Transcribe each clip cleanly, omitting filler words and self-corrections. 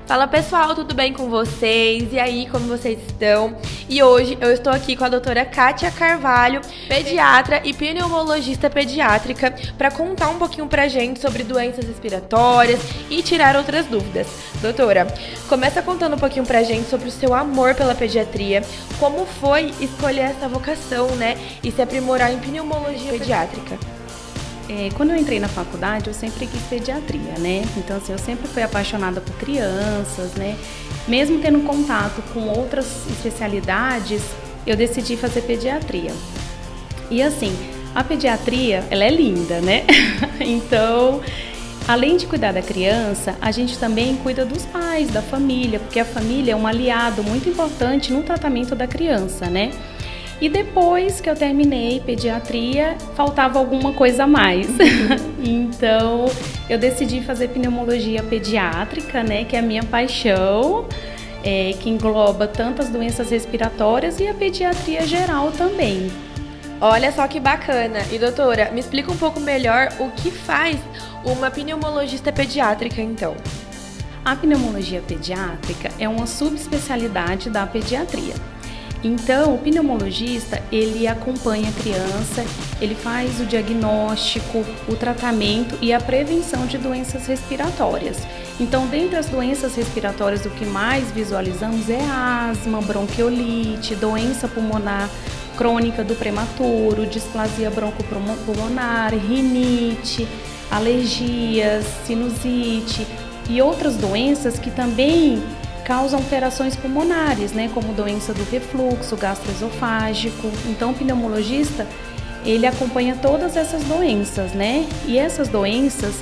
Fala pessoal, tudo bem com vocês? E aí, como vocês estão? E hoje eu estou aqui com a doutora Kátia Carvalho, pediatra e pneumologista pediátrica, para contar um pouquinho pra gente sobre doenças respiratórias e tirar outras dúvidas. Doutora, começa contando um pouquinho pra gente sobre o seu amor pela pediatria, como foi escolher essa vocação, né? E se aprimorar em pneumologia pediátrica. Quando eu entrei na faculdade, eu sempre quis pediatria, né? Então, assim, eu sempre fui apaixonada por crianças, né? Mesmo tendo contato com outras especialidades, eu decidi fazer pediatria. E, assim, a pediatria, ela é linda, né? Então, além de cuidar da criança, a gente também cuida dos pais, da família, porque a família é um aliado muito importante no tratamento da criança, né? E depois que eu terminei pediatria, faltava alguma coisa a mais. Então, eu decidi fazer pneumologia pediátrica, né, que é a minha paixão, que engloba tantas doenças respiratórias e a pediatria geral também. Olha só que bacana. E doutora, me explica um pouco melhor o que faz uma pneumologista pediátrica, então. A pneumologia pediátrica é uma subespecialidade da pediatria. Então, o pneumologista, ele acompanha a criança, ele faz o diagnóstico, o tratamento e a prevenção de doenças respiratórias. Então, dentre as doenças respiratórias, o que mais visualizamos é asma, bronquiolite, doença pulmonar crônica do prematuro, displasia broncopulmonar, rinite, alergias, sinusite e outras doenças que também causam alterações pulmonares, né, como doença do refluxo gastroesofágico. Então, o pneumologista, ele acompanha todas essas doenças, né? E essas doenças,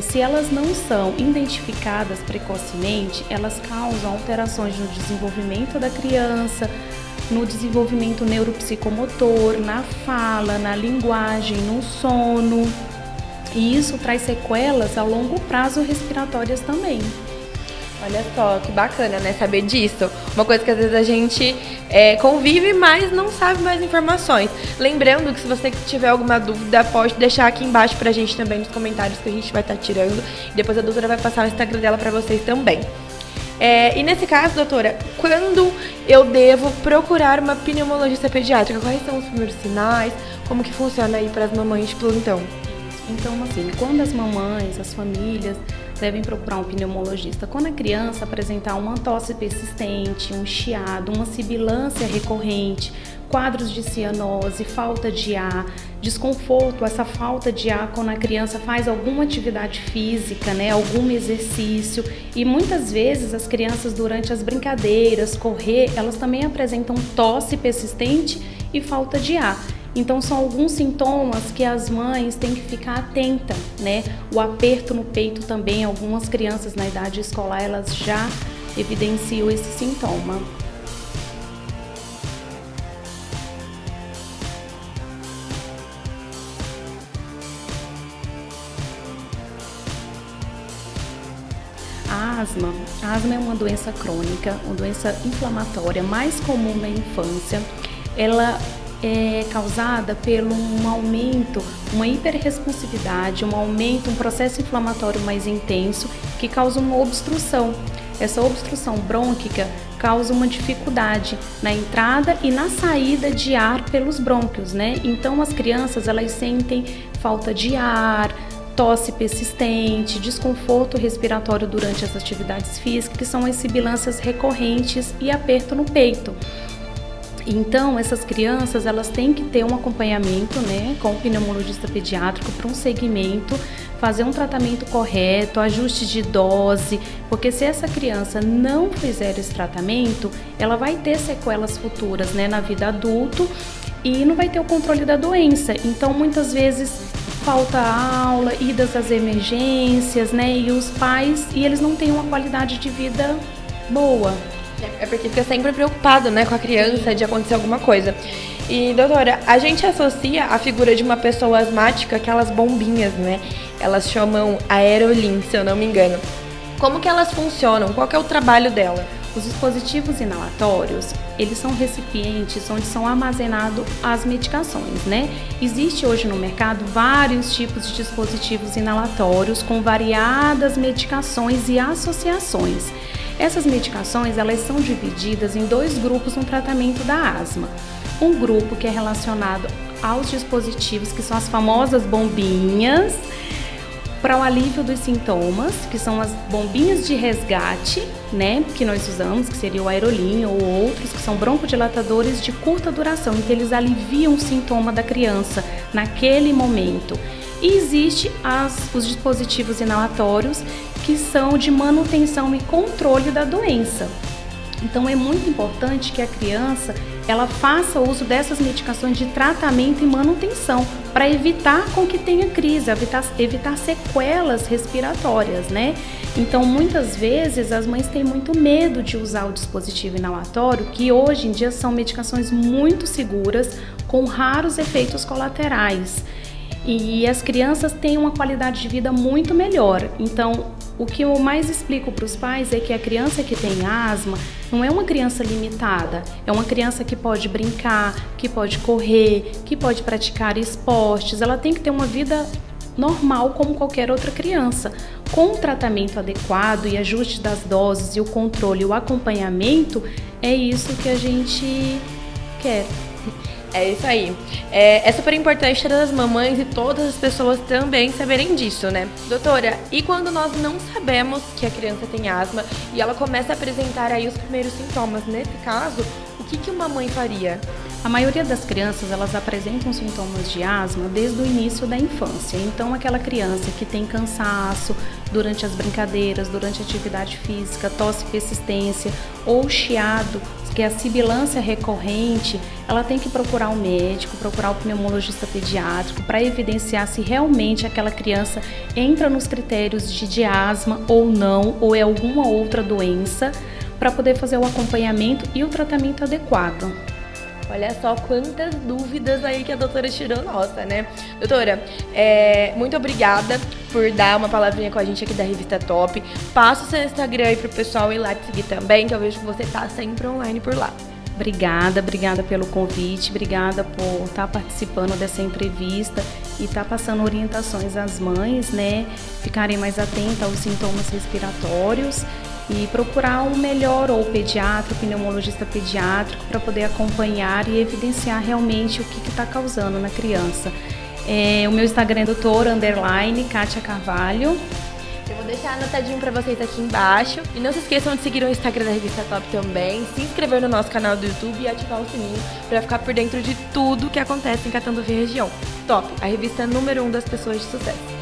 se elas não são identificadas precocemente, elas causam alterações no desenvolvimento da criança, no desenvolvimento neuropsicomotor, na fala, na linguagem, no sono. E isso traz sequelas a longo prazo respiratórias também. Olha só, que bacana, né, saber disso. Uma coisa que às vezes a gente convive, mas não sabe mais informações. Lembrando que se você tiver alguma dúvida, pode deixar aqui embaixo pra gente também nos comentários que a gente vai estar tirando. E depois a doutora vai passar o Instagram dela pra vocês também. E nesse caso, doutora, quando eu devo procurar uma pneumologista pediátrica? Quais são os primeiros sinais? Como que funciona aí para as mamães de plantão? Então, assim, quando as mamães, as famílias devem procurar um pneumologista? Quando a criança apresentar uma tosse persistente, um chiado, uma sibilância recorrente, quadros de cianose, falta de ar, desconforto, essa falta de ar quando a criança faz alguma atividade física, né, algum exercício. E muitas vezes as crianças, durante as brincadeiras, correr, elas também apresentam tosse persistente e falta de ar. Então, são alguns sintomas que as mães têm que ficar atentas, né? O aperto no peito também, algumas crianças na idade escolar, elas já evidenciam esse sintoma. A asma é uma doença crônica, uma doença inflamatória mais comum na infância. Ela é causada pelo um aumento, uma hiperresponsividade, um processo inflamatório mais intenso que causa uma obstrução. Essa obstrução brônquica causa uma dificuldade na entrada e na saída de ar pelos brônquios, né? Então as crianças, elas sentem falta de ar, tosse persistente, desconforto respiratório durante as atividades físicas, que são as sibilâncias recorrentes e aperto no peito. Então, essas crianças, elas têm que ter um acompanhamento, né, com o pneumologista pediátrico para um segmento, fazer um tratamento correto, ajuste de dose, porque se essa criança não fizer esse tratamento, ela vai ter sequelas futuras, né, na vida adulta e não vai ter o controle da doença. Então, muitas vezes falta aula, idas às emergências, né, e os pais, e eles não têm uma qualidade de vida boa. É porque fica sempre preocupado, né, com a criança de acontecer alguma coisa. E, doutora, a gente associa a figura de uma pessoa asmática aquelas bombinhas, né? Elas chamam Aerolim, se eu não me engano. Como que elas funcionam? Qual que é o trabalho dela? Os dispositivos inalatórios, eles são recipientes onde são armazenadas as medicações, né? Existe hoje no mercado vários tipos de dispositivos inalatórios com variadas medicações e associações. Essas medicações, elas são divididas em 2 grupos no tratamento da asma. Um grupo que é relacionado aos dispositivos, que são as famosas bombinhas, para o alívio dos sintomas, que são as bombinhas de resgate, né, que nós usamos, que seria o Aerolim ou outros, que são broncodilatadores de curta duração, em que eles aliviam o sintoma da criança naquele momento. E existe os dispositivos inalatórios, que são de manutenção e controle da doença. Então é muito importante que a criança ela faça uso dessas medicações de tratamento e manutenção para evitar com que tenha crise, evitar sequelas respiratórias, né? Então muitas vezes as mães têm muito medo de usar o dispositivo inalatório, que hoje em dia são medicações muito seguras, com raros efeitos colaterais. E as crianças têm uma qualidade de vida muito melhor. Então, o que eu mais explico para os pais é que a criança que tem asma não é uma criança limitada, é uma criança que pode brincar, que pode correr, que pode praticar esportes. Ela tem que ter uma vida normal como qualquer outra criança. Com o tratamento adequado e ajuste das doses e o controle e o acompanhamento, é isso que a gente quer. É isso aí. É super importante todas as mamães e todas as pessoas também saberem disso, né? Doutora, e quando nós não sabemos que a criança tem asma e ela começa a apresentar aí os primeiros sintomas, nesse caso, o que uma mãe faria? A maioria das crianças, elas apresentam sintomas de asma desde o início da infância. Então, aquela criança que tem cansaço durante as brincadeiras, durante a atividade física, tosse persistência ou chiado, que é a sibilância recorrente, ela tem que procurar um médico, procurar o pneumologista pediátrico para evidenciar se realmente aquela criança entra nos critérios de asma ou não, ou é alguma outra doença, para poder fazer o acompanhamento e o tratamento adequado. Olha só quantas dúvidas aí que a doutora tirou nossa, né? Doutora, muito obrigada por dar uma palavrinha com a gente aqui da Revista Top. Passa o seu Instagram aí pro pessoal ir lá te seguir também, que eu vejo que você tá sempre online por lá. Obrigada pelo convite, obrigada por estar participando dessa entrevista e estar passando orientações às mães, né? Ficarem mais atentas aos sintomas respiratórios e procurar um melhor ou pediatra, pneumologista pediátrico para poder acompanhar e evidenciar realmente o que está causando na criança. O meu Instagram é doutora_Kátia Carvalho. Eu vou deixar anotadinho para vocês aqui embaixo. E não se esqueçam de seguir o Instagram da Revista Top também, se inscrever no nosso canal do YouTube e ativar o sininho para ficar por dentro de tudo que acontece em Catanduva e região. Top, a revista número 1 das pessoas de sucesso.